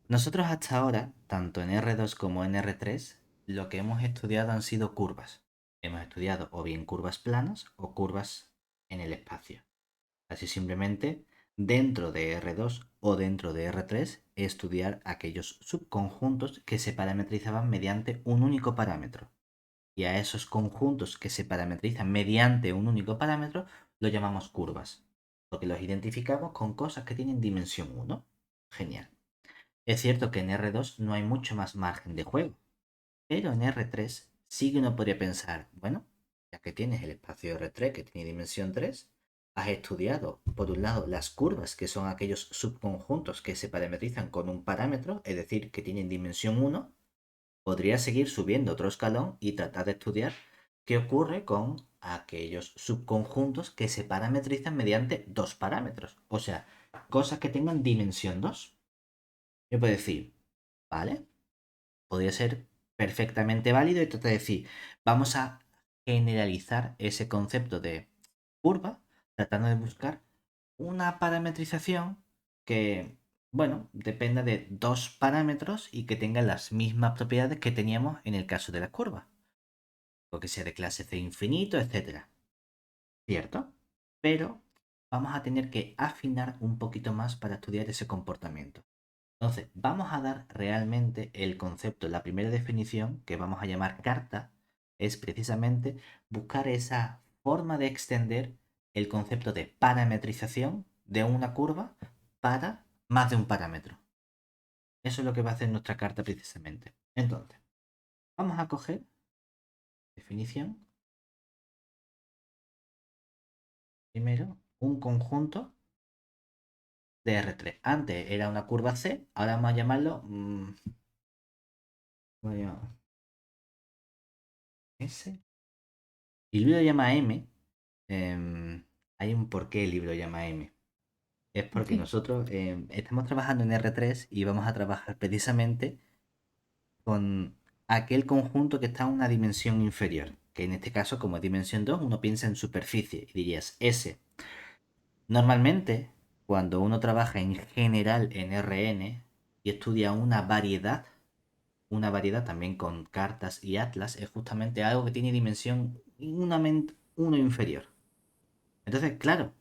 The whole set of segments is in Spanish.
Nosotros hasta ahora, tanto en R2 como en R3, lo que hemos estudiado han sido curvas. Hemos estudiado o bien curvas planas o curvas en el espacio. Así simplemente, dentro de R2 o dentro de R3, estudiar aquellos subconjuntos que se parametrizaban mediante un único parámetro. Y a esos conjuntos que se parametrizan mediante un único parámetro lo llamamos curvas, porque los identificamos con cosas que tienen dimensión 1. Genial. Es cierto que en R2 no hay mucho más margen de juego, pero en R3 sí que uno podría pensar, bueno, ya que tienes el espacio R3 que tiene dimensión 3, has estudiado, por un lado, las curvas, que son aquellos subconjuntos que se parametrizan con un parámetro, es decir, que tienen dimensión 1, podría seguir subiendo otro escalón y tratar de estudiar qué ocurre con aquellos subconjuntos que se parametrizan mediante dos parámetros. O sea, cosas que tengan dimensión 2. Yo puedo decir, ¿vale? Podría ser perfectamente válido y tratar de decir, vamos a generalizar ese concepto de curva, tratando de buscar una parametrización que, bueno, dependa de dos parámetros y que tenga las mismas propiedades que teníamos en el caso de la curva, o que sea de clase C infinito, etcétera. ¿Cierto? Pero vamos a tener que afinar un poquito más para estudiar ese comportamiento. Entonces, vamos a dar realmente el concepto, la primera definición que vamos a llamar carta, es precisamente buscar esa forma de extender el concepto de parametrización de una curva para más de un parámetro. Eso es lo que va a hacer nuestra carta precisamente. Entonces, vamos a coger definición, primero, un conjunto de R3. Antes era una curva C, ahora vamos a llamarlo voy a llamar S. Y el libro llama M. Hay un porqué el libro llama M. Es porque Sí. nosotros estamos trabajando en R3 y vamos a trabajar precisamente con aquel conjunto que está en una dimensión inferior. Que en este caso, como es dimensión 2, uno piensa en superficie y dirías S. Normalmente, cuando uno trabaja en general en RN y estudia una variedad también con cartas y atlas, es justamente algo que tiene dimensión uno inferior. Entonces, claro,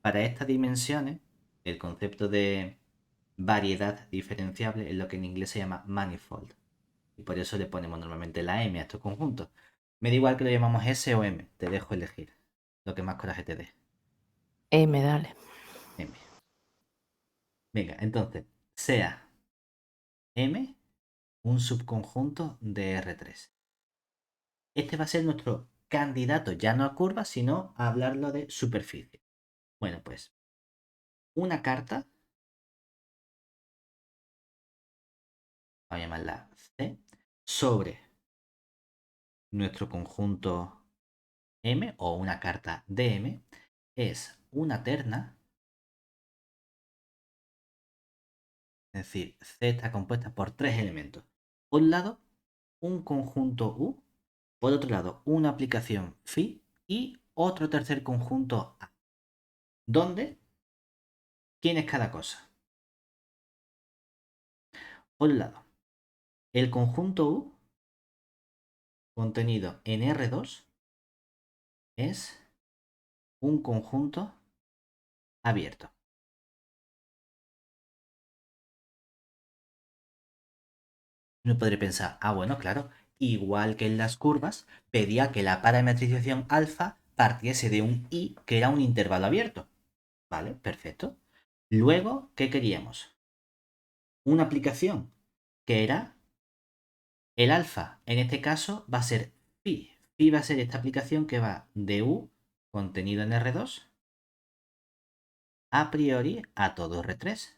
para estas dimensiones, el concepto de variedad diferenciable es lo que en inglés se llama manifold. Y por eso le ponemos normalmente la M a estos conjuntos. Me da igual que lo llamamos S o M, te dejo elegir lo que más coraje te dé. Me dale. M. Venga, entonces, sea M un subconjunto de R3. Este va a ser nuestro candidato ya no a curva, sino a hablarlo de superficie. Bueno, pues una carta, vamos a llamarla C, sobre nuestro conjunto M o una carta DM es una terna, es decir, C está compuesta por tres elementos. Por un lado, un conjunto U, por otro lado, una aplicación phi y otro tercer conjunto A. ¿Dónde? ¿Quién es cada cosa? Por un lado, el conjunto U contenido en R2 es un conjunto abierto. Uno podría pensar, bueno, claro, igual que en las curvas, pedía que la parametrización alfa partiese de un i que era un intervalo abierto. Vale, perfecto. Luego, ¿qué queríamos? Una aplicación que era el alfa. En este caso va a ser phi. Phi va a ser esta aplicación que va de u, contenido en R2, a priori a todo R3.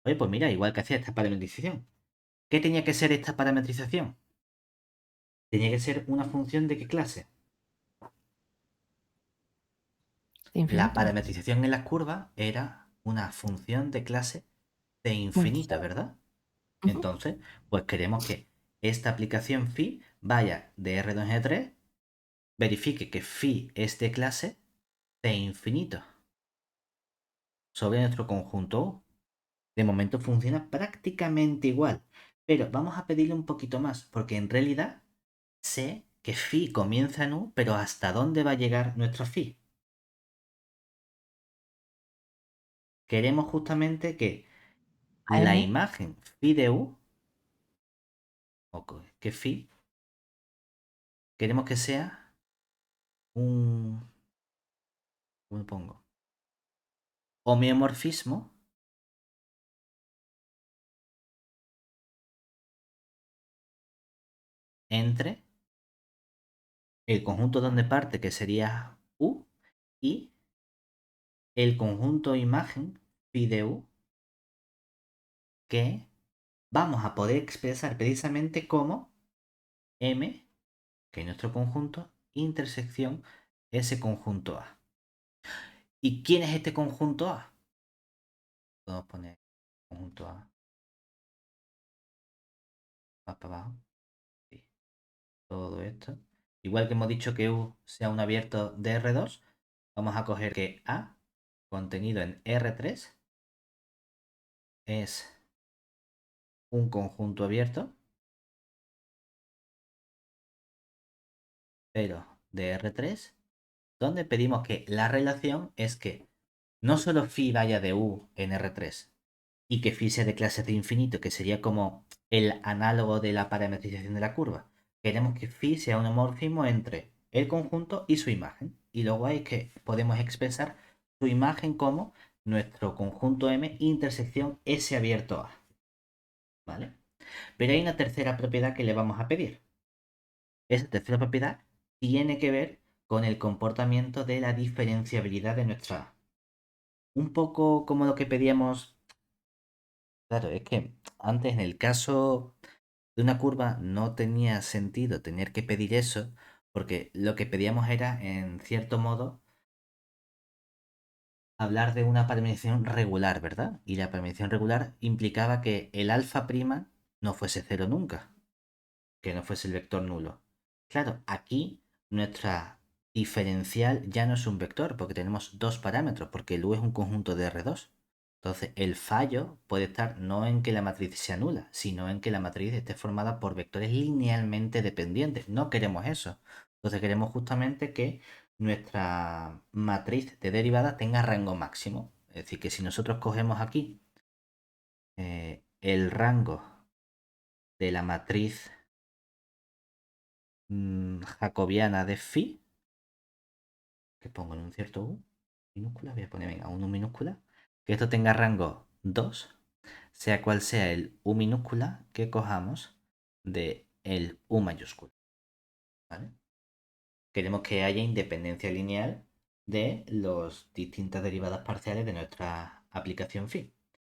Oye, pues mira, igual que hacía esta parametrización. ¿Qué tenía que ser esta parametrización? Tenía que ser una función de qué clase. La Infinita. parametrización en las curvas era una función de clase de infinita, ¿verdad? Ujú. Entonces, pues queremos que esta aplicación phi vaya de R2 a R3, verifique que phi es de clase de infinito sobre nuestro conjunto U. De momento funciona prácticamente igual, pero vamos a pedirle un poquito más, porque en realidad sé que phi comienza en u, pero ¿hasta dónde va a llegar nuestro phi? Queremos justamente que A la M. imagen phi de u, o que phi, queremos que sea un, ¿cómo lo pongo? Homeomorfismo entre el conjunto donde parte, que sería u, y el conjunto imagen phi de u, que vamos a poder expresar precisamente como M, que es nuestro conjunto, intersección ese conjunto A. ¿Y quién es este conjunto A? Podemos poner conjunto A más para abajo. Sí, todo esto. Igual que hemos dicho que U sea un abierto de R2, vamos a coger que A, contenido en R3, es un conjunto abierto, pero de R3, donde pedimos que la relación es que no solo phi vaya de U en R3 y que phi sea de clase de infinito, que sería como el análogo de la parametrización de la curva. Queremos que phi sea un homorfismo entre el conjunto y su imagen. Y luego hay que podemos expresar su imagen como nuestro conjunto M intersección S abierto A. ¿Vale? Pero hay una tercera propiedad que le vamos a pedir. Esa tercera propiedad tiene que ver con el comportamiento de la diferenciabilidad de nuestra A. Un poco como lo que pedíamos. Claro, es que antes en el caso de una curva no tenía sentido tener que pedir eso, porque lo que pedíamos era, en cierto modo, hablar de una parametrización regular, ¿verdad? Y la parametrización regular implicaba que el alfa prima no fuese cero nunca, que no fuese el vector nulo. Claro, aquí nuestra diferencial ya no es un vector, porque tenemos dos parámetros, porque el U es un conjunto de R2. Entonces, el fallo puede estar no en que la matriz sea nula, sino en que la matriz esté formada por vectores linealmente dependientes. No queremos eso. Entonces, queremos justamente que nuestra matriz de derivada tenga rango máximo. Es decir, que si nosotros cogemos aquí el rango de la matriz jacobiana de phi, que pongo en un cierto u minúscula, voy a poner, venga, un u minúscula, que esto tenga rango 2, sea cual sea el u minúscula que cojamos de el u mayúscula, ¿vale? Queremos que haya independencia lineal de las distintas derivadas parciales de nuestra aplicación phi.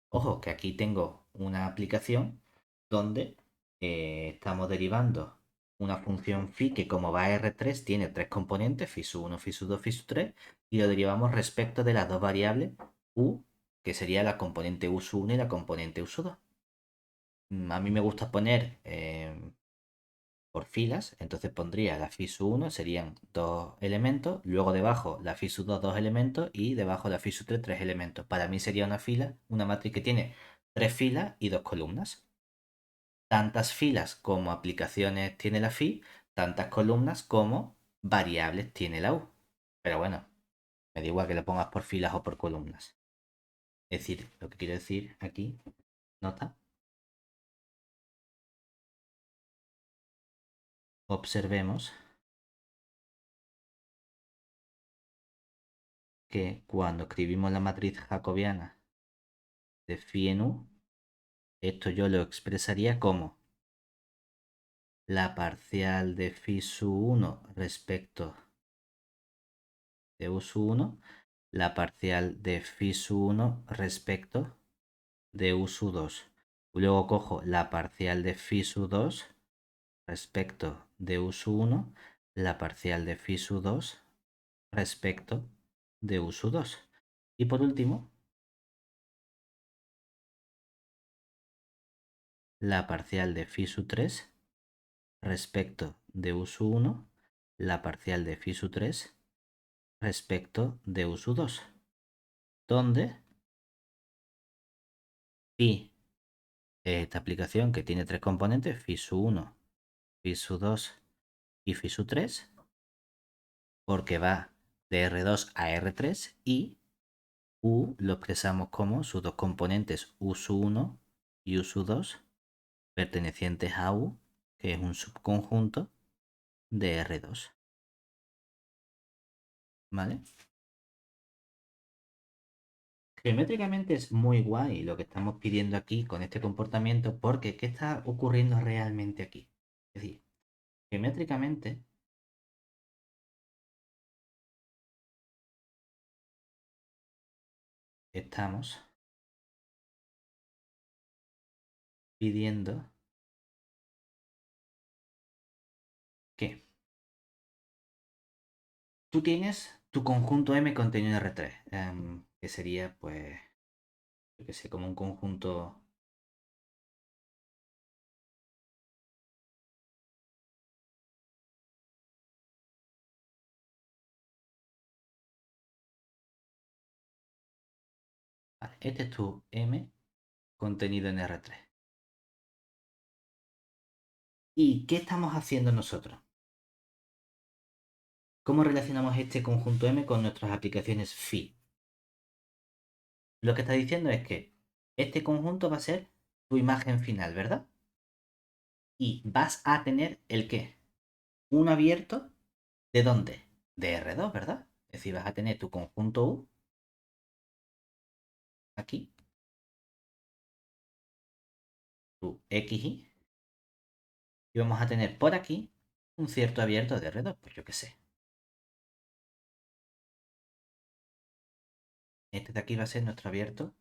Ojo, que aquí tengo una aplicación donde estamos derivando una función phi que como va a R3 tiene tres componentes, phi sub 1, phi sub 2, phi sub 3, y lo derivamos respecto de las dos variables u, que sería la componente u sub 1 y la componente u sub 2. A mí me gusta poner por filas, entonces pondría la phi sub 1, serían dos elementos, luego debajo la phi sub 2, dos elementos, y debajo la phi sub 3, tres elementos. Para mí sería una fila, una matriz que tiene tres filas y dos columnas. Tantas filas como aplicaciones tiene la phi, tantas columnas como variables tiene la u. Pero bueno, me da igual que lo pongas por filas o por columnas. Es decir, lo que quiero decir aquí, nota, observemos que cuando escribimos la matriz jacobiana de phi en u, esto yo lo expresaría como la parcial de phi sub 1 respecto de u sub 1, la parcial de phi sub 1 respecto de u sub 2. Luego cojo la parcial de phi sub 2 respecto de u sub 1, la parcial de phi sub 2 respecto de u sub 2. Y por último, la parcial de phi sub 3 respecto de u sub 1, la parcial de phi sub 3 respecto de u sub 2. Donde phi es esta aplicación que tiene tres componentes, phi sub 1, phi sub 2 y phi sub 3, porque va de R2 a R3 y U lo expresamos como sus dos componentes U sub 1 y U sub 2 pertenecientes a U, que es un subconjunto de R2. ¿Vale? Geométricamente es muy guay lo que estamos pidiendo aquí con este comportamiento, porque ¿qué está ocurriendo realmente aquí? Es decir, geométricamente estamos pidiendo que tú tienes tu conjunto M contenido en R3, que sería, pues, yo que sé, como un conjunto. Vale, este es tu M contenido en R3. ¿Y qué estamos haciendo nosotros? ¿Cómo relacionamos este conjunto M con nuestras aplicaciones phi? Lo que está diciendo es que este conjunto va a ser tu imagen final, ¿verdad? Y vas a tener el qué? Un abierto ¿de dónde? De R2, ¿verdad? Es decir, vas a tener tu conjunto U aquí, tu XY, y vamos a tener por aquí un cierto abierto de R2, pues yo qué sé. Este de aquí va a ser nuestro abierto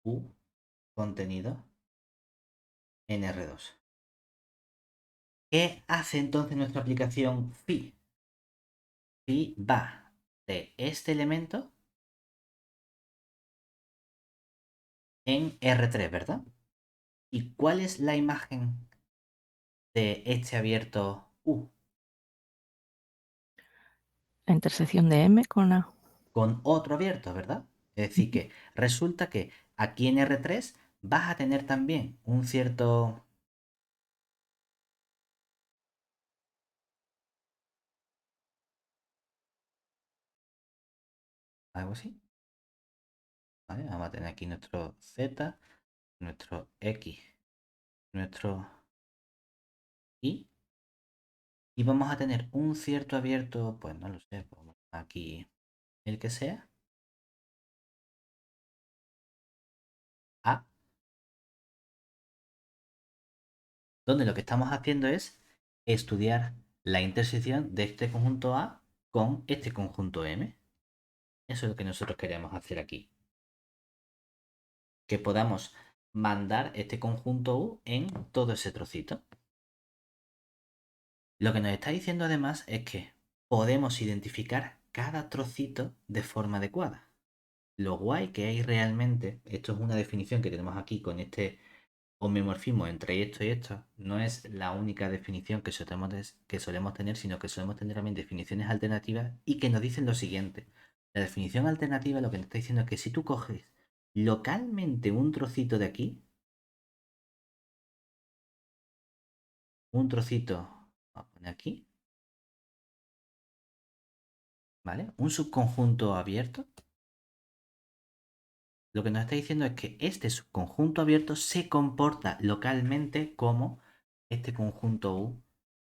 U contenido en R2. ¿Qué hace entonces nuestra aplicación phi? Phi va de este elemento en R3, ¿verdad? ¿Y cuál es la imagen de este abierto U? La intersección de M con A. Con otro abierto, ¿verdad? Es decir, que resulta que aquí en R3 vas a tener también un cierto. Algo así. ¿Vale? Vamos a tener aquí nuestro Z, nuestro X, nuestro Y. Y vamos a tener un cierto abierto, pues no lo sé, pues aquí el que sea. A, donde lo que estamos haciendo es estudiar la intersección de este conjunto A con este conjunto M. Eso es lo que nosotros queremos hacer aquí. Que podamos mandar este conjunto U en todo ese trocito. Lo que nos está diciendo además es que podemos identificar cada trocito de forma adecuada. Lo guay que hay realmente, esto es una definición que tenemos aquí con este homeomorfismo entre esto y esto, no es la única definición que solemos tener, sino que solemos tener también definiciones alternativas y que nos dicen lo siguiente. La definición alternativa lo que nos está diciendo es que si tú coges localmente un trocito de aquí, un trocito, vamos a poner aquí, ¿vale? Un subconjunto abierto, lo que nos está diciendo es que este subconjunto abierto se comporta localmente como este conjunto U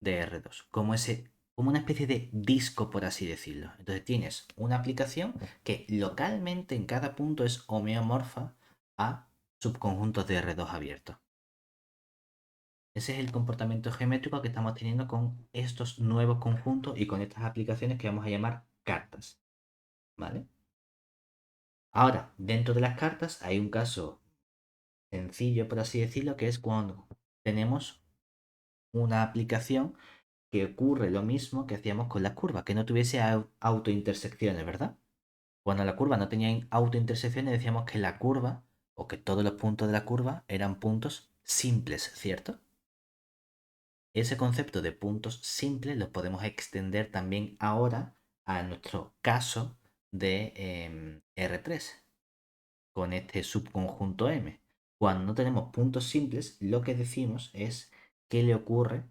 de R2, como una especie de disco, por así decirlo. Entonces tienes una aplicación que localmente en cada punto es homeomorfa a subconjuntos de R2 abiertos. Ese es el comportamiento geométrico que estamos teniendo con estos nuevos conjuntos y con estas aplicaciones que vamos a llamar cartas. ¿Vale? Ahora, dentro de las cartas hay un caso sencillo, por así decirlo, que es cuando tenemos una aplicación que ocurre lo mismo que hacíamos con las curvas, que no tuviese autointersecciones, ¿verdad? Cuando la curva no tenía autointersecciones decíamos que la curva o que todos los puntos de la curva eran puntos simples, ¿cierto? Ese concepto de puntos simples lo podemos extender también ahora a nuestro caso de R3 con este subconjunto M. Cuando no tenemos puntos simples, lo que decimos es qué le ocurre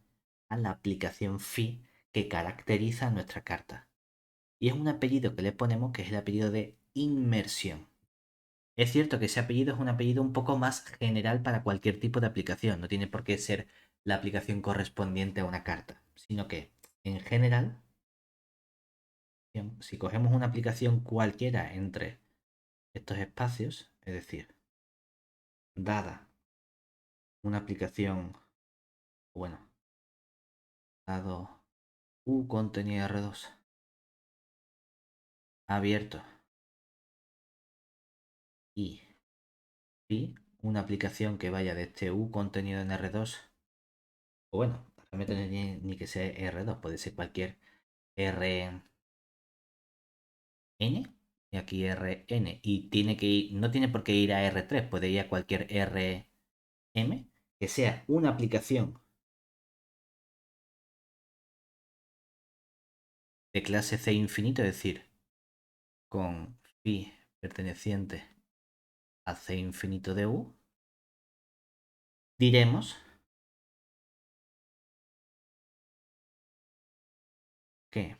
a la aplicación phi que caracteriza nuestra carta. Y es un apellido que le ponemos que es el apellido de inmersión. Es cierto que ese apellido es un apellido un poco más general para cualquier tipo de aplicación, no tiene por qué ser la aplicación correspondiente a una carta, sino que en general, si cogemos una aplicación cualquiera entre estos espacios, es decir, dada una aplicación, bueno, dado U contenido R2 abierto y phi, una aplicación que vaya de este U contenido en R2, o bueno, realmente no tiene ni que ser R2, puede ser cualquier RN, y aquí RN, y tiene que ir, no tiene por qué ir a R3, puede ir a cualquier RM, que sea una aplicación de clase C infinito, es decir, con phi perteneciente a C infinito de U, diremos que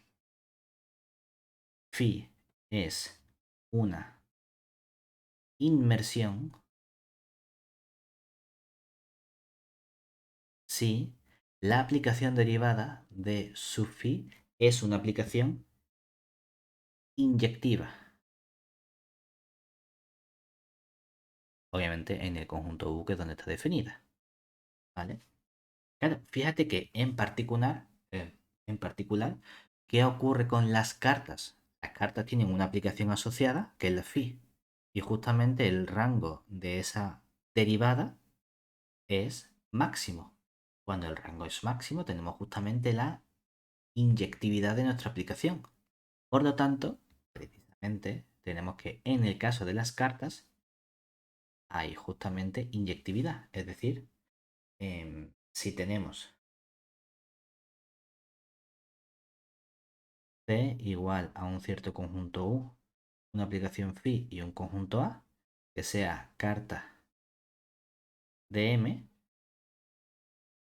phi es una inmersión si la aplicación derivada de sub phi es una aplicación inyectiva. Obviamente en el conjunto U que es donde está definida. ¿Vale? Claro, fíjate que en particular, ¿qué ocurre con las cartas? Las cartas tienen una aplicación asociada que es la phi. Y justamente el rango de esa derivada es máximo. Cuando el rango es máximo, tenemos justamente la inyectividad de nuestra aplicación. Por lo tanto, precisamente tenemos que en el caso de las cartas hay justamente inyectividad. Es decir, si tenemos C igual a un cierto conjunto U, una aplicación phi y un conjunto A, que sea carta de M,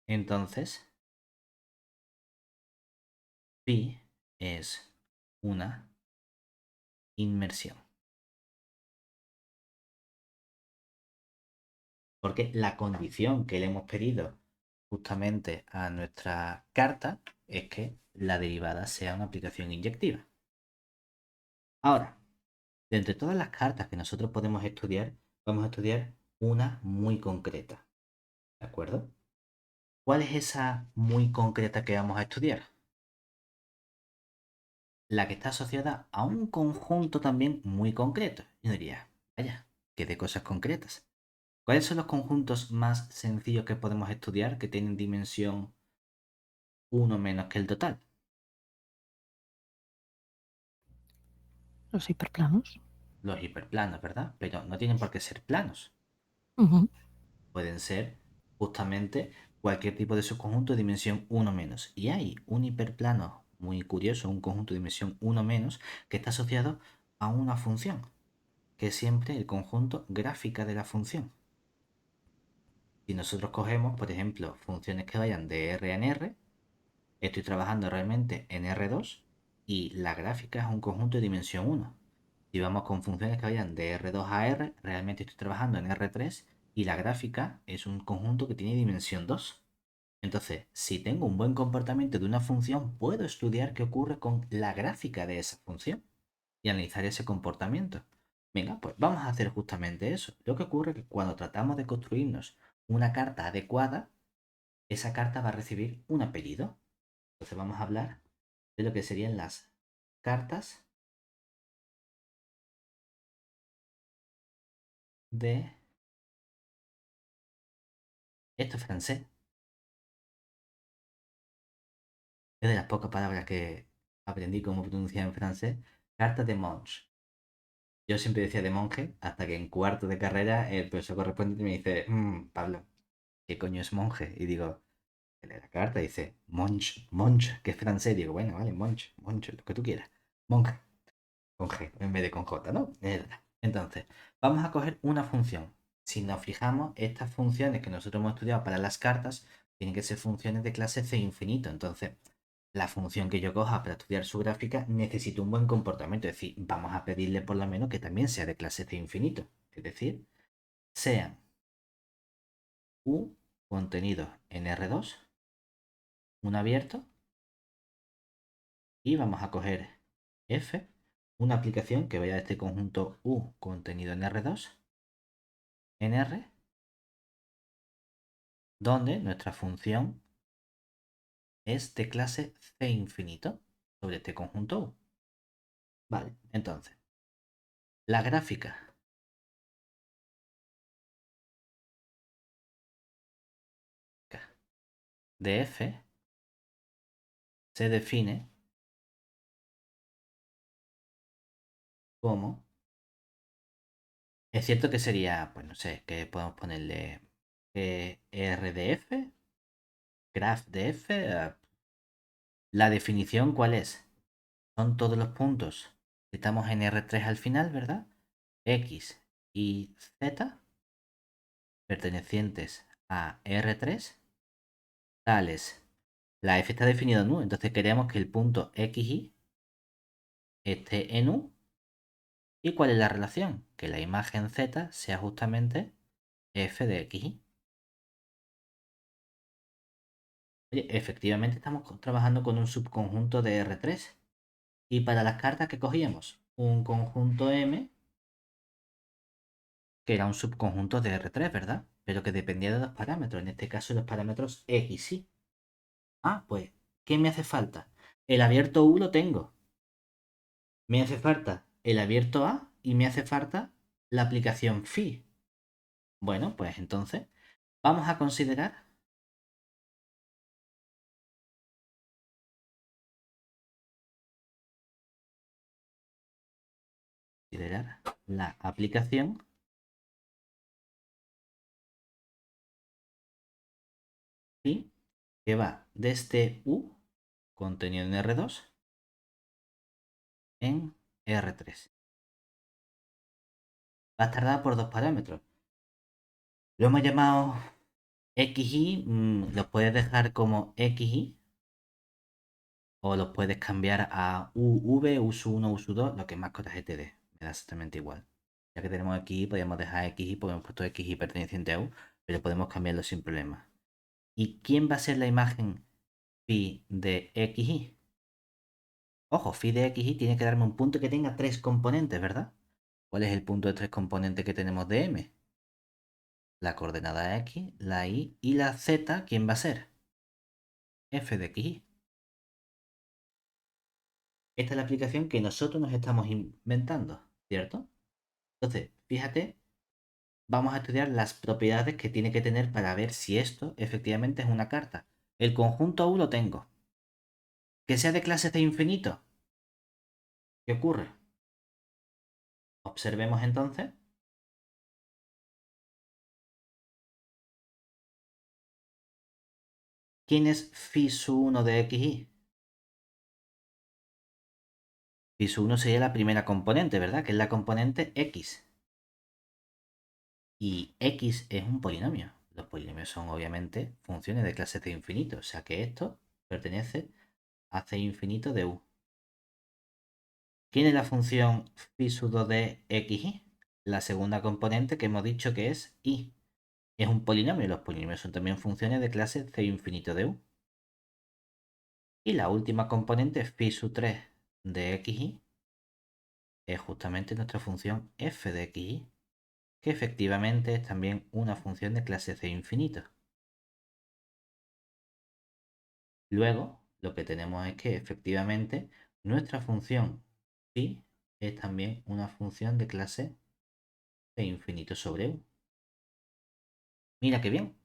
entonces phi es una inmersión. Porque la condición que le hemos pedido justamente a nuestra carta es que la derivada sea una aplicación inyectiva. Ahora, de entre todas las cartas que nosotros podemos estudiar, vamos a estudiar una muy concreta. ¿De acuerdo? ¿Cuál es esa muy concreta que vamos a estudiar? La que está asociada a un conjunto también muy concreto. Yo diría, vaya, que de cosas concretas. ¿Cuáles son los conjuntos más sencillos que podemos estudiar que tienen dimensión 1 menos que el total? Los hiperplanos. Los hiperplanos, ¿verdad? Pero no tienen por qué ser planos. Ujú. Pueden ser justamente cualquier tipo de subconjunto de dimensión 1 menos. Y hay un hiperplano muy curioso, un conjunto de dimensión 1 menos, que está asociado a una función, que es siempre el conjunto gráfica de la función. Si nosotros cogemos, por ejemplo, funciones que vayan de R en R, estoy trabajando realmente en R2 y la gráfica es un conjunto de dimensión 1. Si vamos con funciones que vayan de R2 a R, realmente estoy trabajando en R3 y la gráfica es un conjunto que tiene dimensión 2. Entonces, si tengo un buen comportamiento de una función, puedo estudiar qué ocurre con la gráfica de esa función y analizar ese comportamiento. Venga, pues vamos a hacer justamente eso. Lo que ocurre es que cuando tratamos de construirnos una carta adecuada, esa carta va a recibir un apellido. Entonces vamos a hablar de lo que serían las cartas de... Esto es francés. Es de las pocas palabras que aprendí cómo pronunciar en francés. Cartas de monge. Yo siempre decía de monje, hasta que en cuarto de carrera el profesor correspondiente me dice, Pablo, ¿qué coño es monje? Y digo, lee la carta, dice, monge, monge, que es francés. Digo, bueno, vale, monge, monge, lo que tú quieras. Monje. con G en vez de con J, ¿no? Entonces, vamos a coger una función. Si nos fijamos, estas funciones que nosotros hemos estudiado para las cartas tienen que ser funciones de clase C infinito. Entonces, la función que yo coja para estudiar su gráfica necesita un buen comportamiento. Es decir, vamos a pedirle por lo menos que también sea de clase C infinito. Es decir, sean U contenido en R2, un abierto, y vamos a coger F, una aplicación que vaya a este conjunto U contenido en R2, en R, donde nuestra función es de clase C infinito sobre este conjunto U. Vale, entonces, la gráfica de F se define como, es cierto que sería, pues no sé, que podemos ponerle R de F, graph de F, la definición ¿cuál es? Son todos los puntos. Estamos en R3 al final, ¿verdad? X y Z pertenecientes a R3, tales. La F está definida en U, entonces queremos que el punto XY esté en U. ¿Y cuál es la relación? Que la imagen Z sea justamente F de XY. Oye, efectivamente estamos trabajando con un subconjunto de R3. Y para las cartas que cogíamos, un conjunto M, que era un subconjunto de R3, ¿verdad? Pero que dependía de dos parámetros, en este caso los parámetros X y Y. Ah, pues, ¿qué me hace falta? El abierto U lo tengo. Me hace falta el abierto A y me hace falta la aplicación phi. Bueno, pues entonces vamos a considerar la aplicación phi que va desde U, contenido en R2, en R3. Va a estar dada por dos parámetros. Lo hemos llamado XY, lo puedes dejar como XY o los puedes cambiar a UV, USU1, USU2, lo que más coraje te dé. Me da exactamente igual. Ya que tenemos aquí, podemos dejar XY porque hemos puesto XY perteneciente a U, pero podemos cambiarlo sin problema. ¿Y quién va a ser la imagen phi de XY? Ojo, phi de XY tiene que darme un punto que tenga tres componentes, ¿verdad? ¿Cuál es el punto de tres componentes que tenemos de M? La coordenada X, la Y y la Z, ¿quién va a ser? F de XY. Esta es la aplicación que nosotros nos estamos inventando, ¿cierto? Entonces, fíjate, vamos a estudiar las propiedades que tiene que tener para ver si esto efectivamente es una carta. El conjunto U lo tengo. Que sea de clase de infinito. ¿Qué ocurre? Observemos entonces. ¿Quién es phi sub 1 de xy? Phi sub 1 sería la primera componente, ¿verdad? Que es la componente x. Y x es un polinomio. Los polinomios son obviamente funciones de clase de infinito. O sea que esto pertenece a c infinito de u. ¿Quién es la función phi sub 2 de xy? La segunda componente que hemos dicho que es y. Es un polinomio. Los polinomios son también funciones de clase c infinito de u. Y la última componente, phi sub 3 de xy, es justamente nuestra función f de xy, que efectivamente es también una función de clase c infinito. Luego, lo que tenemos es que efectivamente nuestra función phi es también una función de clase c infinito sobre u. Mira qué bien.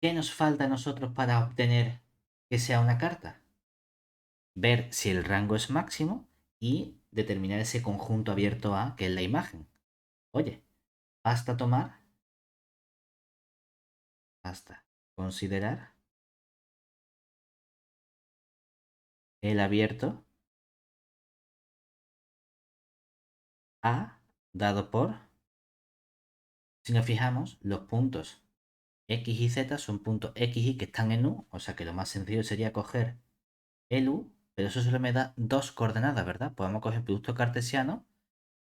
¿Qué nos falta a nosotros para obtener que sea una carta? Ver si el rango es máximo y determinar ese conjunto abierto A, que es la imagen. Oye, basta tomar, basta considerar el abierto A dado por, si nos fijamos, los puntos X y Z son puntos X y que están en U, o sea que lo más sencillo sería coger el U, pero eso solo me da dos coordenadas, ¿verdad? Podemos coger el producto cartesiano,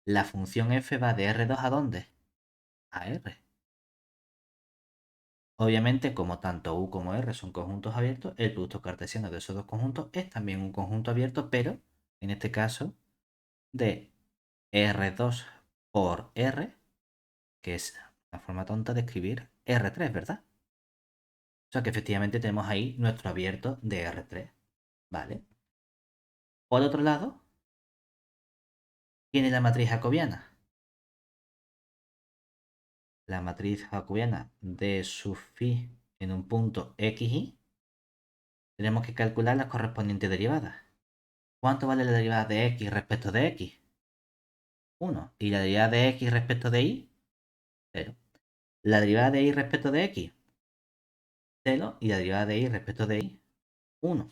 la función f va de R2 ¿a dónde? A R. Obviamente, como tanto U como R son conjuntos abiertos, el producto cartesiano de esos dos conjuntos es también un conjunto abierto, pero en este caso de R2 por R, que es una forma tonta de escribir R3, ¿verdad? O sea que efectivamente tenemos ahí nuestro abierto de R3, ¿vale? Por otro lado, tiene la matriz jacobiana. La matriz jacobiana de sub phi en un punto xy, tenemos que calcular las correspondientes derivadas. ¿Cuánto vale la derivada de x respecto de x? 1. ¿Y la derivada de x respecto de y? 0. La derivada de y respecto de x, 0. Y la derivada de y respecto de y, 1.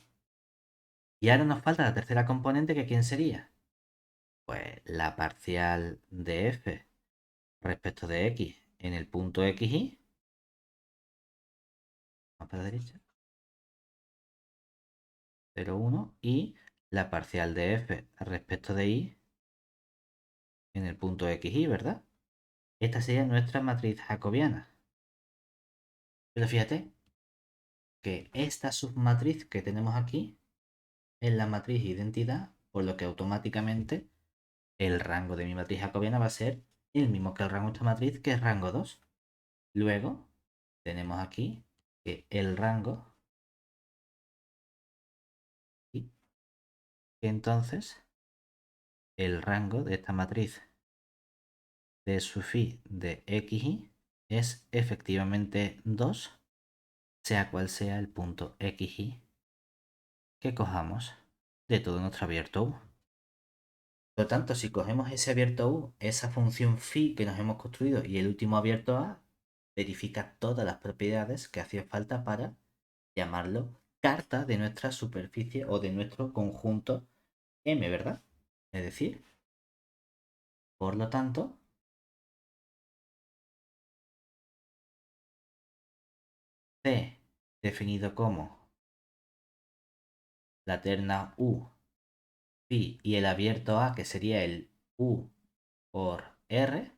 Y ahora nos falta la tercera componente, que ¿quién sería? Pues la parcial de f respecto de x en el punto xy. Vamos para la derecha. 0, 1. Y la parcial de f respecto de y en el punto xy, ¿verdad? Esta sería nuestra matriz jacobiana. Pero fíjate que esta submatriz que tenemos aquí es la matriz identidad, por lo que automáticamente el rango de mi matriz jacobiana va a ser el mismo que el rango de esta matriz, que es rango 2. Luego tenemos aquí que el rango, y que entonces el rango de esta matriz de sub phi de xy es efectivamente 2, sea cual sea el punto xy que cojamos de todo nuestro abierto U. Por lo tanto, si cogemos ese abierto U, esa función phi que nos hemos construido y el último abierto A, verifica todas las propiedades que hacía falta para llamarlo carta de nuestra superficie o de nuestro conjunto M, ¿verdad? Es decir, por lo tanto, C definido como la terna U, phi y el abierto A, que sería el U por R,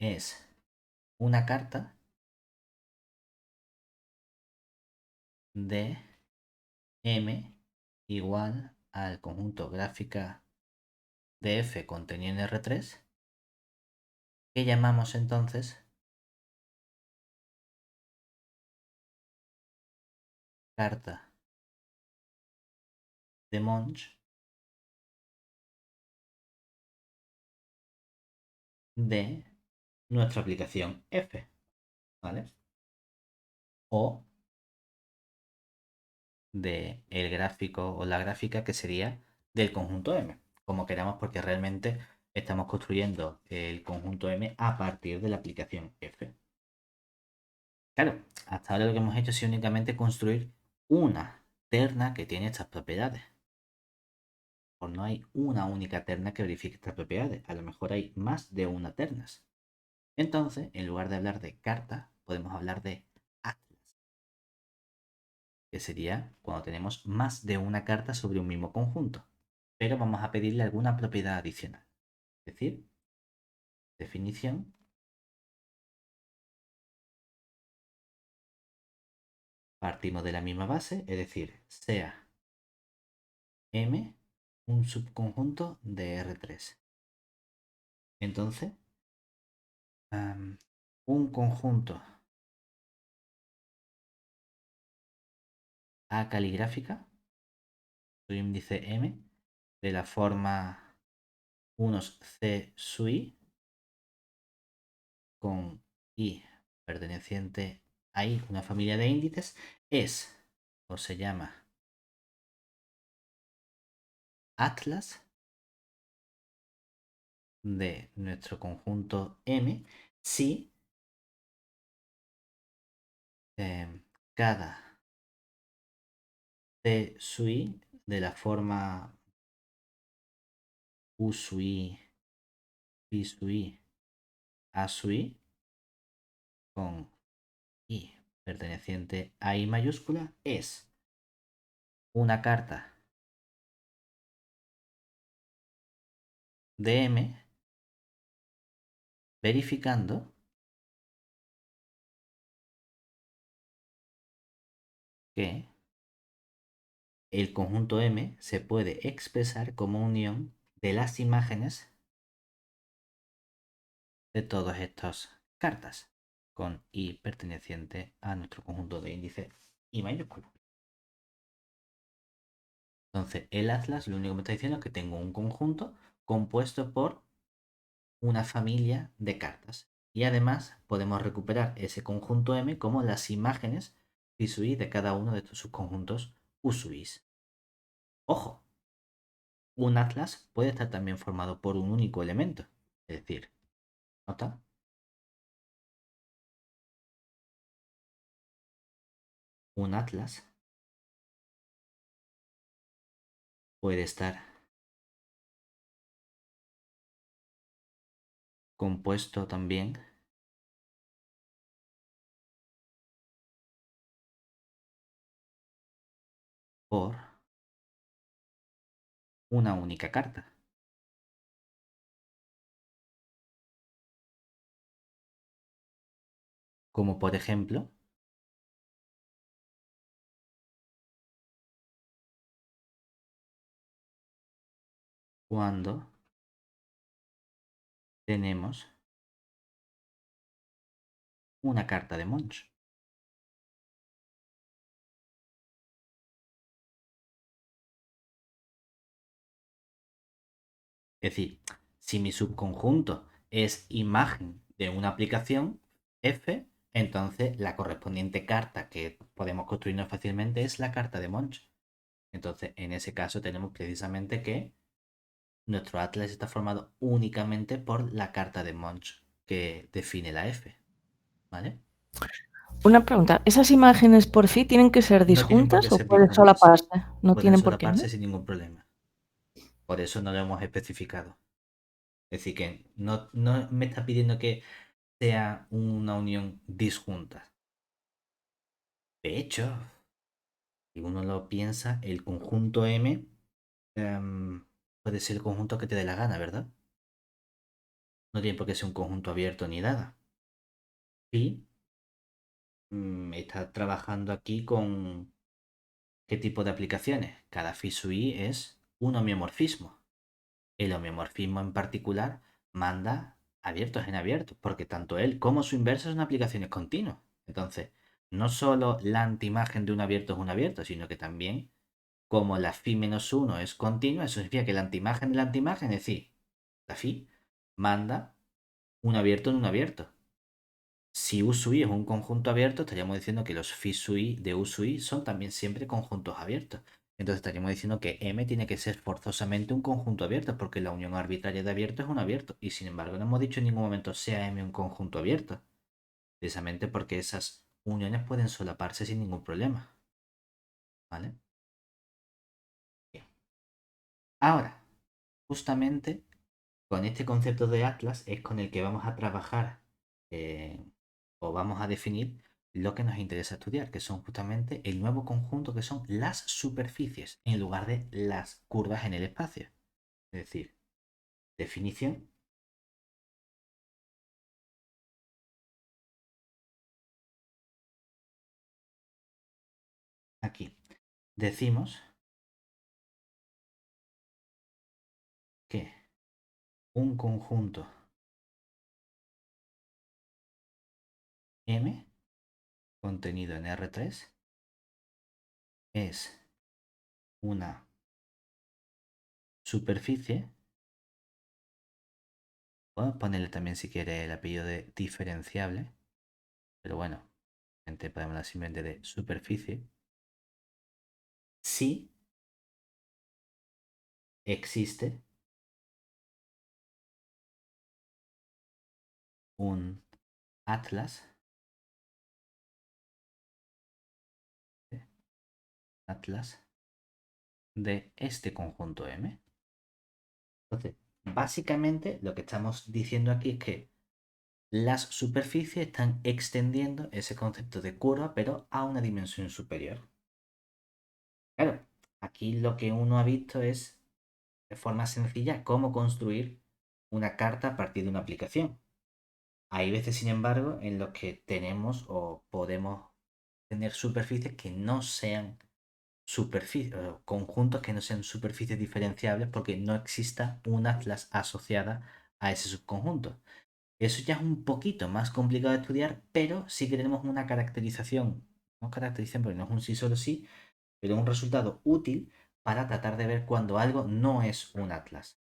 es una carta de M igual al conjunto gráfica de F contenido en R3, que llamamos entonces carta de Monge de nuestra aplicación F, ¿vale? O de el gráfico o la gráfica que sería del conjunto M, como queramos, porque realmente estamos construyendo el conjunto M a partir de la aplicación F. Claro, hasta ahora lo que hemos hecho es únicamente construir una terna que tiene estas propiedades. Pues no hay una única terna que verifique estas propiedades, a lo mejor hay más de una ternas. Entonces, en lugar de hablar de carta, podemos hablar de atlas, que sería cuando tenemos más de una carta sobre un mismo conjunto, pero vamos a pedirle alguna propiedad adicional. Es decir, definición, partimos de la misma base, es decir, sea M un subconjunto de R3. Entonces, un conjunto A caligráfica, su índice M, de la forma unos C sui con I perteneciente a I, una familia de índices, es o se llama atlas de nuestro conjunto M si cada C sui de la forma U sui phi sub i a sub i con i perteneciente a i mayúscula es una carta de M verificando que el conjunto M se puede expresar como unión de las imágenes de todas estas cartas con i perteneciente a nuestro conjunto de índice i mayúscula. Entonces, el atlas lo único que me está diciendo es que tengo un conjunto compuesto por una familia de cartas. Y además podemos recuperar ese conjunto M como las imágenes phi sub i de cada uno de estos subconjuntos u sub i. Ojo, un atlas puede estar también formado por un único elemento. Es decir, nota, un atlas puede estar compuesto también por una única carta. Como por ejemplo, cuando tenemos una carta de Monge. Es decir, si mi subconjunto es imagen de una aplicación F, entonces la correspondiente carta que podemos construirnos fácilmente es la carta de Monge. Entonces, en ese caso tenemos precisamente que nuestro atlas está formado únicamente por la carta de Monge que define la F. ¿Vale? Una pregunta, ¿esas imágenes por sí tienen que ser No tienen por qué disjuntas o ser pueden disjuntas. solaparse? No Pueden tienen por qué, ¿no? solaparse sin ningún problema. Por eso no lo hemos especificado. Es decir, que no me está pidiendo que sea una unión disjunta. De hecho, si uno lo piensa, el conjunto M puede ser el conjunto que te dé la gana, ¿verdad? No tiene por qué ser un conjunto abierto ni nada. Y está trabajando aquí con qué tipo de aplicaciones. Cada phi sub i es un homeomorfismo. El homeomorfismo en particular manda abiertos en abiertos, porque tanto él como su inverso son aplicaciones continuas. Entonces, no solo la antiimagen de un abierto es un abierto, sino que también, como la phi menos 1 es continua, eso significa que la antiimagen de la antiimagen, es decir, la phi, manda un abierto en un abierto. Si U sub i es un conjunto abierto, estaríamos diciendo que los phi sub i de U sub i son también siempre conjuntos abiertos. Entonces estaríamos diciendo que M tiene que ser forzosamente un conjunto abierto, porque la unión arbitraria de abierto es un abierto. Y sin embargo, no hemos dicho en ningún momento sea M un conjunto abierto. Precisamente porque esas uniones pueden solaparse sin ningún problema. ¿Vale? Bien. Ahora, justamente con este concepto de atlas es con el que vamos a trabajar o vamos a definir lo que nos interesa estudiar, que son justamente el nuevo conjunto que son las superficies en lugar de las curvas en el espacio. Es decir, definición. Aquí decimos que un conjunto M contenido en R3 es una superficie. Podemos ponerle también si quiere el apellido de diferenciable, pero bueno, gente podemos hablar simplemente de superficie. Si existe un atlas, atlas de este conjunto M. Entonces, Básicamente lo que estamos diciendo aquí es que las superficies están extendiendo ese concepto de curva, pero a una dimensión superior. Claro, aquí lo que uno ha visto es, de forma sencilla, cómo construir una carta a partir de una aplicación. Hay veces, sin embargo, en los que tenemos o podemos tener superficies que no sean superficies, o conjuntos que no sean superficies diferenciables porque no exista un atlas asociada a ese subconjunto. Eso ya es un poquito más complicado de estudiar, pero sí que tenemos una caracterización, no caracterización porque no es un sí solo sí, pero un resultado útil para tratar de ver cuando algo no es un atlas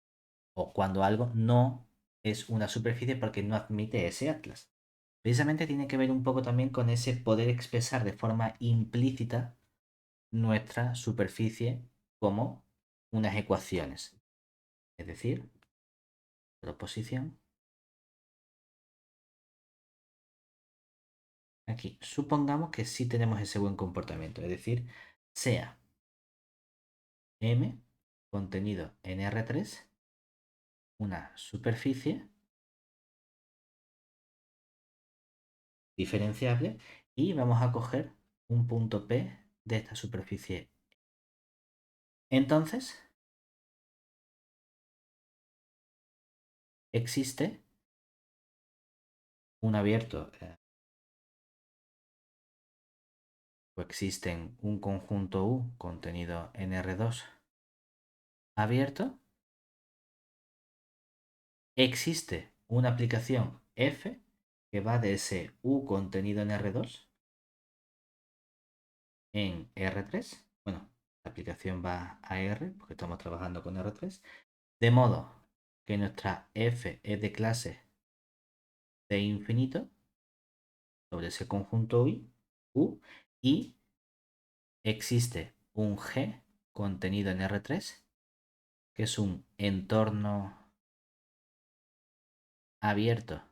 o cuando algo no es una superficie porque no admite ese atlas. Precisamente tiene que ver un poco también con ese poder expresar de forma implícita nuestra superficie como unas ecuaciones. Es decir, proposición. Aquí, supongamos que sí tenemos ese buen comportamiento, es decir, sea M contenido en R3 una superficie diferenciable y vamos a coger un punto P de esta superficie. Entonces, existe un abierto o existen un conjunto U contenido en R2 abierto. Existe una aplicación F que va de ese U contenido en R2 en R3. Bueno, la aplicación va a R porque estamos trabajando con R3. De modo que nuestra F es de clase de infinito sobre ese conjunto U y existe un G contenido en R3 que es un entorno abierto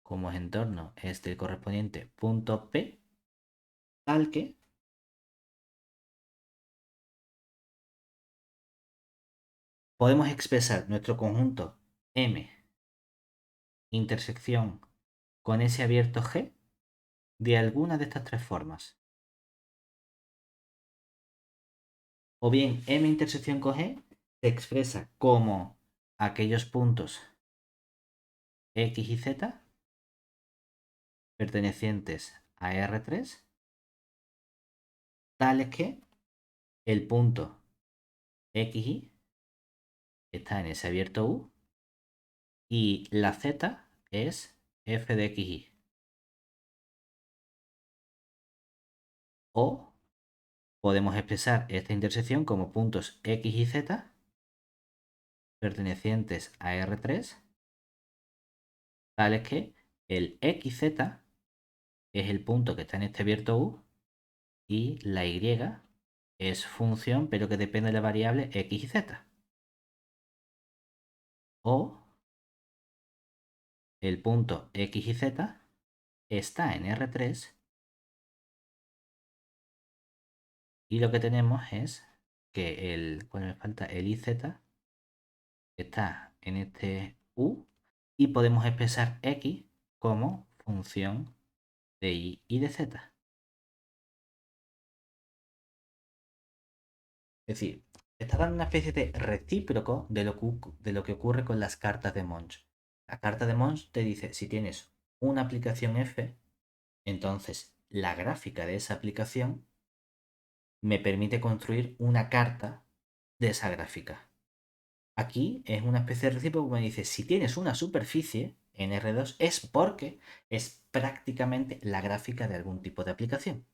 como entorno es del correspondiente punto P tal que podemos expresar nuestro conjunto M intersección con ese abierto G de alguna de estas tres formas. O bien M intersección con G se expresa como aquellos puntos X y Z pertenecientes a R3, tales que el punto XY está en ese abierto U y la Z es F de XY. O podemos expresar esta intersección como puntos X y Z pertenecientes a R3, tales que el XZ es el punto que está en este abierto U y la Y es función pero que depende de la variable X y Z. O el punto X y Z está en R3 y lo que tenemos es que ¿cuál me falta? El IZ está en este U y podemos expresar X como función de Y y de Z. Es decir, está dando una especie de recíproco de lo que ocurre con las cartas de Monge. La carta de Monge te dice, si tienes una aplicación F, entonces la gráfica de esa aplicación me permite construir una carta de esa gráfica. Aquí es una especie de recíproco que me dice, si tienes una superficie en R2 es porque es prácticamente la gráfica de algún tipo de aplicación.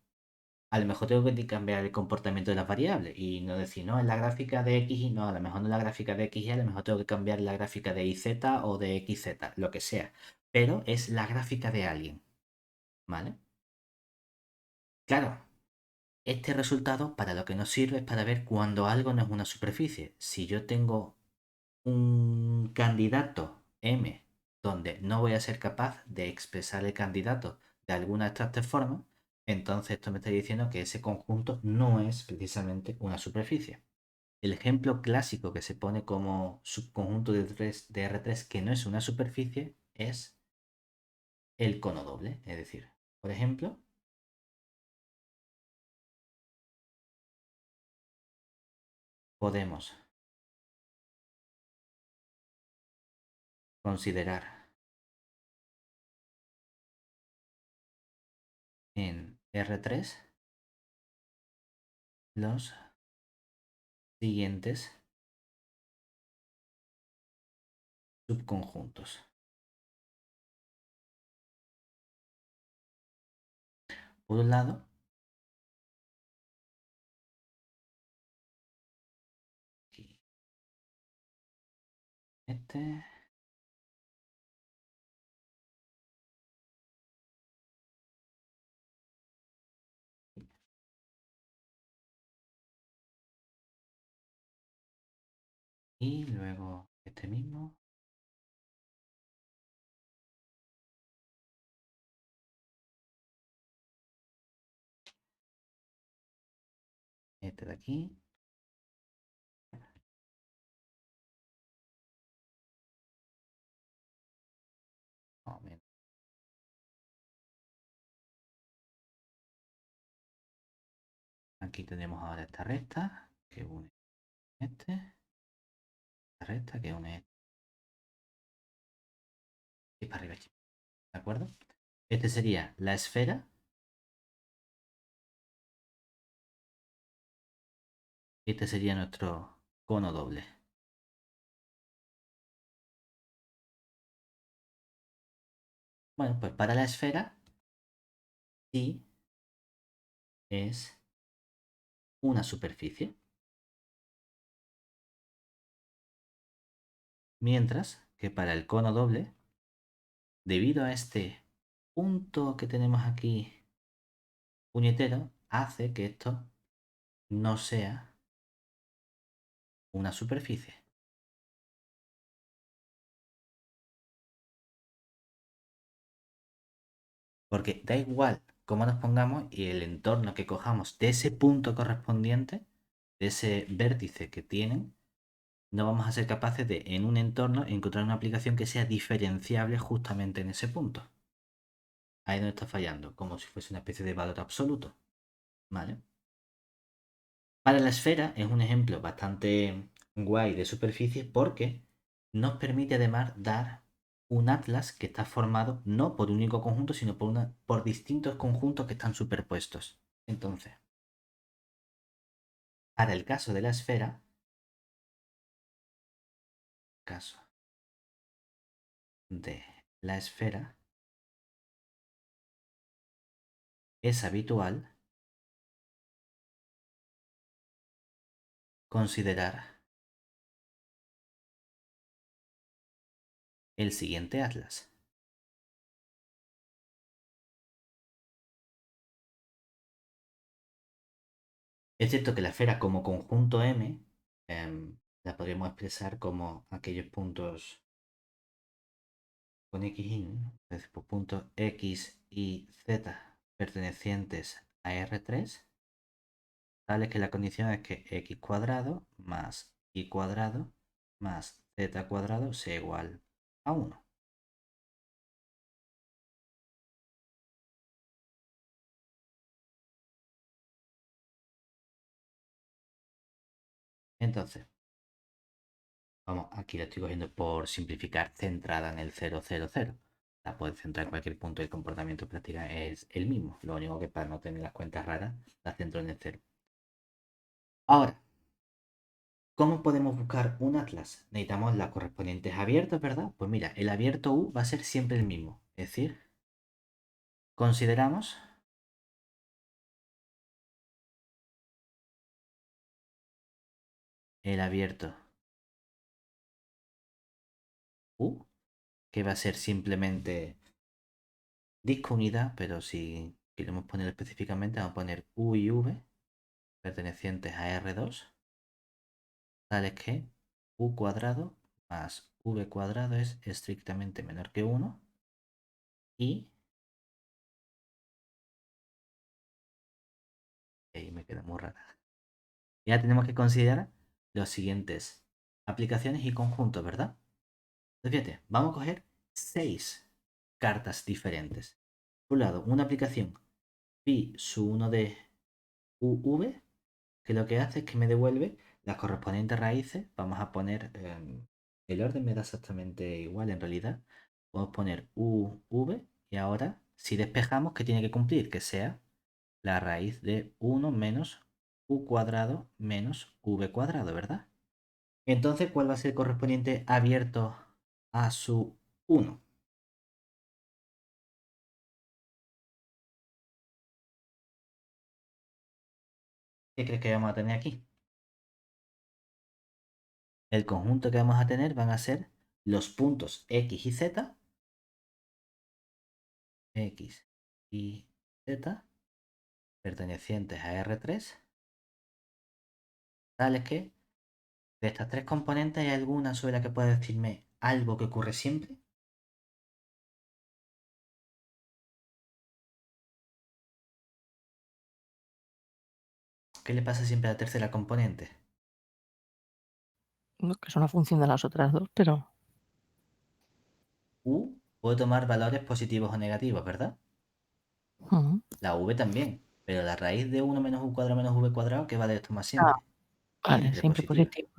A lo mejor tengo que cambiar el comportamiento de las variables y no decir, no, es la gráfica de X y no, a lo mejor no es la gráfica de X y a lo mejor tengo que cambiar la gráfica de YZ o de XZ, lo que sea. Pero es la gráfica de alguien, ¿vale? Claro, este resultado para lo que nos sirve es para ver cuando algo no es una superficie. Si yo tengo un candidato M donde no voy a ser capaz de expresar el candidato de alguna de estas tres formas, entonces esto me está diciendo que ese conjunto no es precisamente una superficie. el ejemplo clásico que se pone como subconjunto de R3 que no es una superficie es el cono doble. Es decir, por ejemplo, podemos considerar en R3 los siguientes subconjuntos. Por un lado, aquí, este, y luego este mismo, este de aquí, más o menos. Aquí tenemos ahora esta recta que une este, esta recta que une este y para arriba, ¿de acuerdo? Este sería la esfera. Este sería nuestro cono doble. Bueno, pues para la esfera sí es una superficie. Mientras que para el cono doble, debido a este punto que tenemos aquí puñetero, hace que esto no sea una superficie. Porque da igual cómo nos pongamos y el entorno que cojamos de ese punto correspondiente, de ese vértice que tienen, no vamos a ser capaces de, en un entorno, encontrar una aplicación que sea diferenciable justamente en ese punto. Ahí no está fallando, como si fuese una especie de valor absoluto. ¿Vale? Para la esfera es un ejemplo bastante guay de superficie porque nos permite además dar un atlas que está formado no por un único conjunto, sino por distintos conjuntos que están superpuestos. Entonces, para el caso de la esfera, caso de la esfera, es habitual considerar el siguiente atlas. Es cierto que la esfera como conjunto M la podríamos expresar como aquellos puntos con X y, es decir, puntos X y Z pertenecientes a R3, tales que la condición es que X cuadrado más Y cuadrado más Z cuadrado sea igual a 1. Entonces, vamos, aquí la estoy cogiendo por simplificar, centrada en el 0, 0, 0. La puedes centrar en cualquier punto del comportamiento prácticamente es el mismo. Lo único que para no tener las cuentas raras, la centro en el 0. Ahora, ¿cómo podemos buscar un atlas? Necesitamos las correspondientes abiertos, ¿verdad? Pues mira, el abierto U va a ser siempre el mismo. Es decir, consideramos el abierto U, que va a ser simplemente disco unidad, pero si queremos ponerlo específicamente, vamos a poner U y V pertenecientes a R2, tales que U cuadrado más V cuadrado es estrictamente menor que 1 y ahí me queda muy rara. Ya tenemos que considerar las siguientes aplicaciones y conjuntos, ¿verdad? Entonces, fíjate, vamos a coger 6 cartas diferentes. Por un lado, una aplicación phi su 1 de uv, que lo que hace es que me devuelve las correspondientes raíces. Vamos a poner, el orden me da exactamente igual en realidad. Podemos poner uv y ahora, si despejamos, ¿qué tiene que cumplir? Que sea la raíz de 1 menos u cuadrado menos v cuadrado, ¿verdad? Entonces, ¿cuál va a ser el correspondiente abierto a su 1? ¿Qué crees que vamos a tener aquí? El conjunto que vamos a tener van a ser los puntos x y z, x y z, pertenecientes a R3, tales que de estas tres componentes hay alguna sobre la que pueda decirme algo que ocurre siempre. ¿Qué le pasa siempre a la tercera componente? No, que es una función de las otras dos, pero U puede tomar valores positivos o negativos, ¿verdad? La v también, pero la raíz de 1 menos u cuadrado menos v cuadrado, ¿qué valores toma ah, siempre? vale, Siempre siempre positiva. positivo.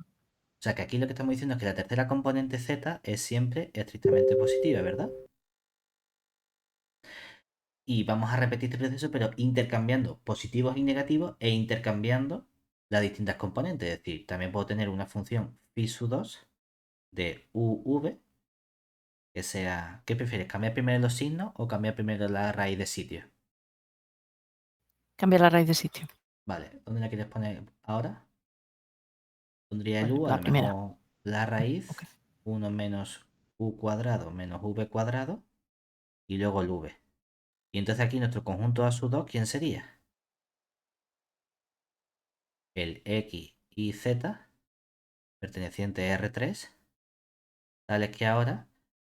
O sea que aquí lo que estamos diciendo es que la tercera componente z es siempre estrictamente positiva, ¿verdad? Y vamos a repetir este proceso, pero intercambiando positivos y negativos e intercambiando las distintas componentes. Es decir, también puedo tener una función phi sub 2 de uv que sea... ¿Qué prefieres? ¿Cambiar primero los signos o cambiar primero la raíz de sitio? Cambiar la raíz de sitio. Vale, ¿dónde la quieres poner ahora? Pondría el Pues u, a la lo primera. mejor la raíz, Ok. 1 menos u cuadrado menos v cuadrado y luego el v. Y entonces aquí nuestro conjunto A sub 2, ¿quién sería? El x y z perteneciente a R3, tales que ahora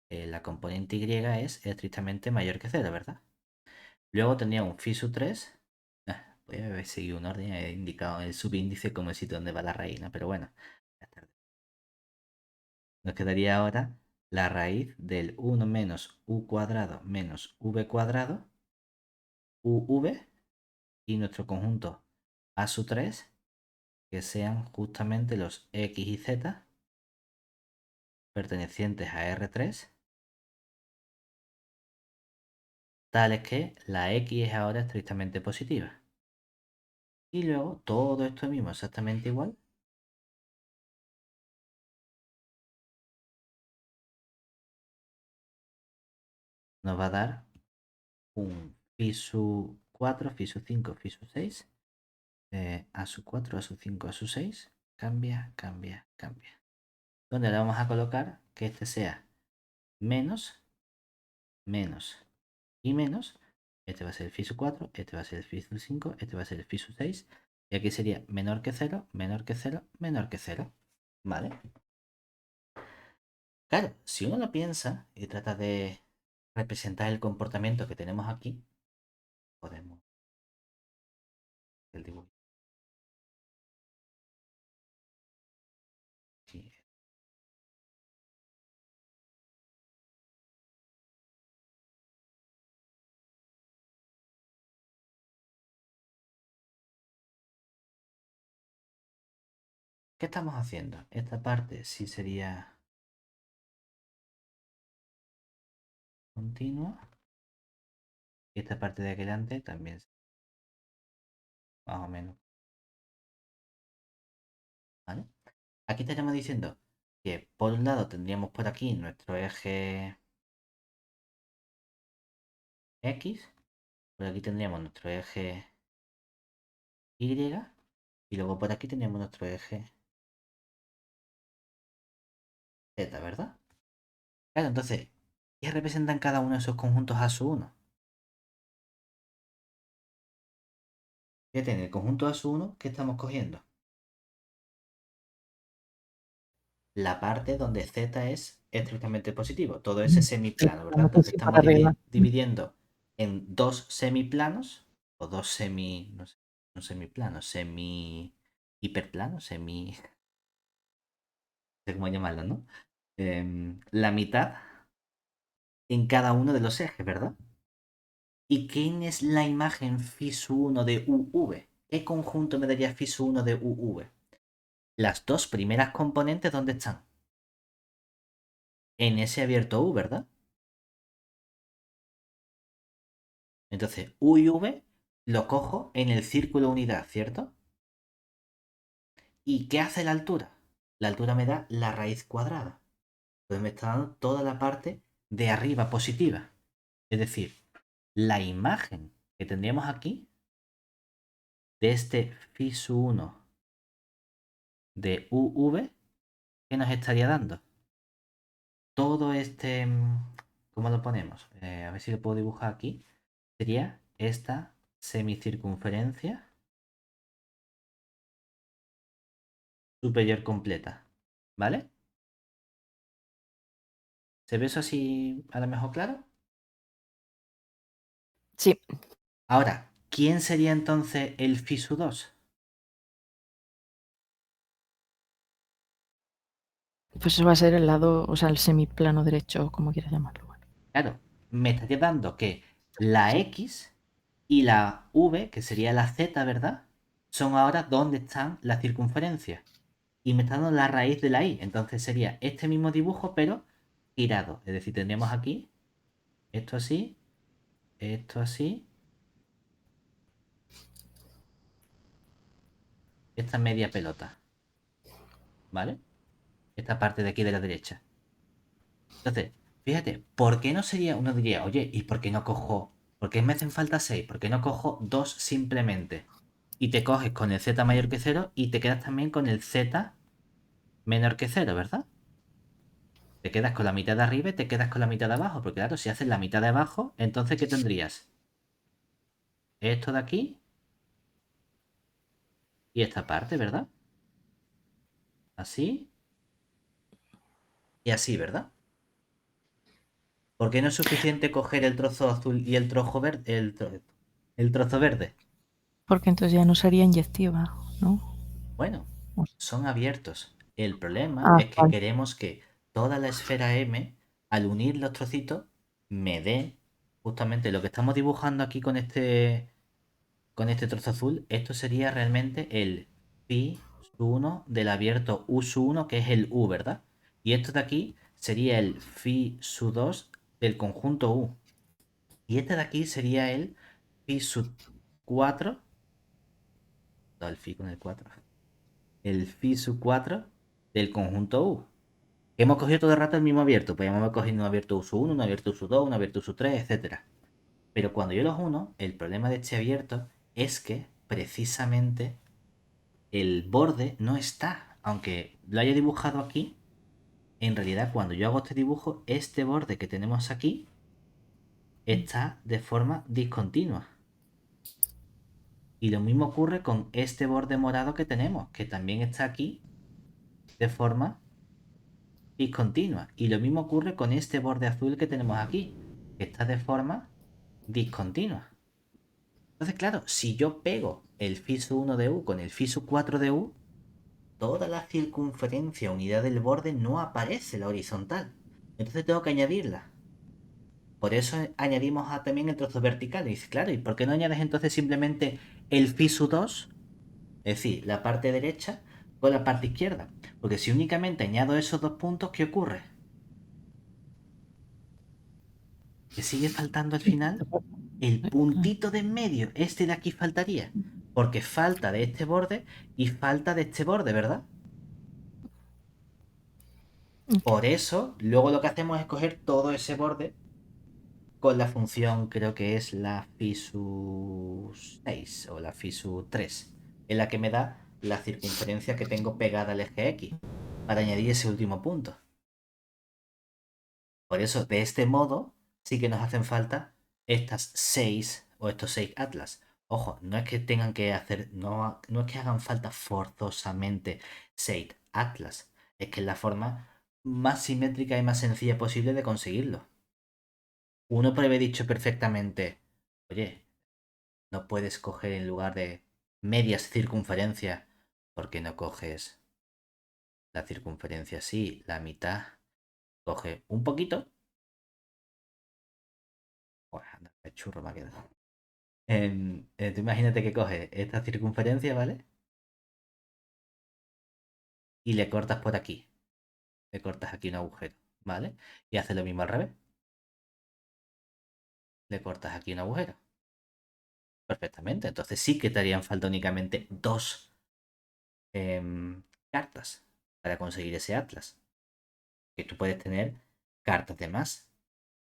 la componente y es estrictamente mayor que 0, ¿verdad? Luego tendría un phi sub 3. Voy a haber seguido un orden, he indicado el subíndice como el sitio donde va la raíz, ¿no? Pero bueno, ya está. Nos quedaría ahora la raíz del 1 menos u cuadrado menos v cuadrado, uv, y nuestro conjunto A sub 3, que sean justamente los x y z pertenecientes a R3, tales que la x es ahora estrictamente positiva. Y luego todo esto mismo exactamente igual nos va a dar un phi sub 4, phi sub 5, phi sub 6, a sub 4, a sub 5, a sub 6, cambia, cambia, cambia. Donde le vamos a colocar que este sea menos, menos y menos. Este va a ser el phi sub 4, este va a ser el phi sub 5, este va a ser el phi sub 6. Y aquí sería menor que 0, menor que 0, menor que 0. ¿Vale? Claro, si uno lo piensa y trata de representar el comportamiento que tenemos aquí, podemos el dibujo. Sí. ¿Qué estamos haciendo? Esta parte sí sería continua. Y esta parte de aquí adelante también, más o menos. ¿Vale? Aquí estaríamos diciendo que por un lado tendríamos por aquí nuestro eje X, por aquí tendríamos nuestro eje Y, y luego por aquí tendríamos nuestro eje Z, ¿verdad? Claro, entonces, ¿qué representan cada uno de esos conjuntos A su 1? Fíjate, en el conjunto A su 1, ¿qué estamos cogiendo? La parte donde Z es estrictamente positivo, todo ese semiplano, ¿verdad? Entonces Sí, estamos para arriba. dividiendo en dos semiplanos, o dos semi, no sé, un semiplano, semi hiperplano, semi... sé cómo llamarlo, ¿no? La mitad en cada uno de los ejes, ¿verdad? ¿Y quién es la imagen φ1 de UV? ¿Qué conjunto me daría φ1 de UV? Las dos primeras componentes, ¿dónde están? En ese abierto U, ¿verdad? Entonces, U y V lo cojo en el círculo unidad, ¿cierto? ¿Y qué hace la altura? La altura me da la raíz cuadrada. Entonces me está dando toda la parte de arriba positiva. Es decir, la imagen que tendríamos aquí de este φ1 de UV, ¿qué nos estaría dando? Todo este... ¿Cómo lo ponemos? A ver si lo puedo dibujar aquí. Sería esta semicircunferencia superior completa. ¿Vale? ¿Se ve eso así a lo mejor claro? Sí, Ahora, ¿quién sería entonces el FISU 2? pues eso va a ser el lado, o sea, el semiplano derecho, o como quieras llamarlo. Bueno, Claro, me estaría dando que la X y la V, que sería la Z, ¿verdad? Son ahora donde están las circunferencias. Y me está dando la raíz de la Y. Entonces sería este mismo dibujo, pero girado. Es decir, tendríamos aquí esto así, esta media pelota. ¿Vale? Esta parte de aquí de la derecha. Entonces, fíjate, ¿por qué no sería? Uno diría, oye, ¿y por qué no cojo? ¿Por qué me hacen falta 6? ¿Por qué no cojo 2 simplemente? Y te coges con el z mayor que cero y te quedas también con el z menor que cero, ¿verdad? Te quedas con la mitad de arriba y te quedas con la mitad de abajo. Porque claro, si haces la mitad de abajo, entonces ¿qué tendrías? Esto de aquí y esta parte, ¿verdad? Así y así, ¿verdad? ¿Por qué no es suficiente coger el trozo azul y el trozo verde? El trozo verde. porque entonces ya no sería inyectiva, ¿no? Bueno, son abiertos. El problema Ah, es que vale. queremos que toda la esfera M, al unir los trocitos, me dé justamente lo que estamos dibujando aquí con este trozo azul. Esto sería realmente el phi 1 del abierto U 1, que es el U, ¿verdad? Y esto de aquí sería el phi 2 del conjunto U. Y este de aquí sería el phi 4, no, el phi con el 4, el phi 4 del conjunto U. Hemos cogido todo el rato el mismo abierto, pues hemos cogido un abierto uso 1, un abierto uso 2, un abierto uso 3, etcétera. Pero cuando yo los uno, el problema de este abierto es que precisamente el borde no está. Aunque lo haya dibujado aquí, en realidad cuando yo hago este dibujo, este borde que tenemos aquí está de forma discontinua. Y lo mismo ocurre con este borde morado que tenemos, que también está aquí de forma discontinua. Y lo mismo ocurre con este borde azul que tenemos aquí, que está de forma discontinua. Entonces, claro, si yo pego el FISU 1 de U con el FISU 4 de U, toda la circunferencia unidad del borde no aparece la horizontal. Entonces tengo que añadirla. Por eso añadimos también el trozo vertical. Y dice, claro, ¿y por qué no añades entonces simplemente el FISU 2? Es decir, la parte derecha con la parte izquierda. Porque si únicamente añado esos dos puntos, ¿qué ocurre? Que sigue faltando al final el puntito de en medio. Este de aquí faltaría. Porque falta de este borde y falta de este borde, ¿verdad? Ok. Por eso, luego lo que hacemos es coger todo ese borde con la función, creo que es la FISU 6 o la FISU 3, en la que me da la circunferencia que tengo pegada al eje X, para añadir ese último punto. Por eso, de este modo, sí que nos hacen falta estas 6 o estos 6 atlas. Ojo, no es que tengan que hacer, no es que hagan falta forzosamente 6 atlas, es que es la forma más simétrica y más sencilla posible de conseguirlo. Uno puede haber dicho perfectamente, oye, no puedes coger en lugar de medias circunferencias, ¿por qué no coges La circunferencia sí, la mitad coge un poquito. Pues anda, qué churro me ha quedado. Tú imagínate que coges esta circunferencia, ¿vale? Y le cortas por aquí. Le cortas aquí un agujero, ¿vale? Y haces lo mismo al revés. Le cortas aquí un agujero. Perfectamente. Entonces sí que te harían falta únicamente dos cartas para conseguir ese atlas. Que tú puedes tener cartas de más.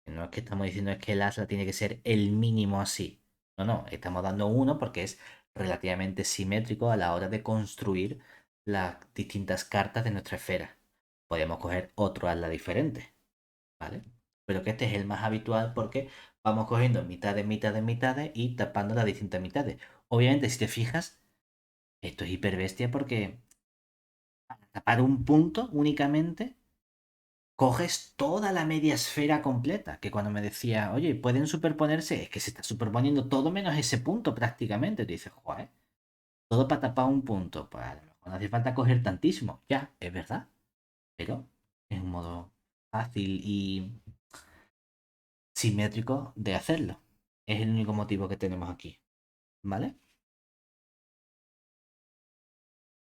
No es que estamos diciendo es que el atlas tiene que ser el mínimo así. No, no, estamos dando uno porque es relativamente simétrico a la hora de construir las distintas cartas de nuestra esfera. Podemos coger otro atlas diferente, ¿vale? Pero que este es el más habitual porque vamos cogiendo mitades, mitades, mitades y tapando las distintas mitades. Obviamente, si te fijas, esto es hiper bestia porque para tapar un punto únicamente coges toda la media esfera completa. Que cuando me decía, oye, pueden superponerse, es que se está superponiendo todo menos ese punto prácticamente. Te dices, joder, todo para tapar un punto. Pues a lo mejor no hace falta coger tantísimo. Ya, es verdad. Pero es un modo fácil y simétrico de hacerlo. Es el único motivo que tenemos aquí. ¿Vale?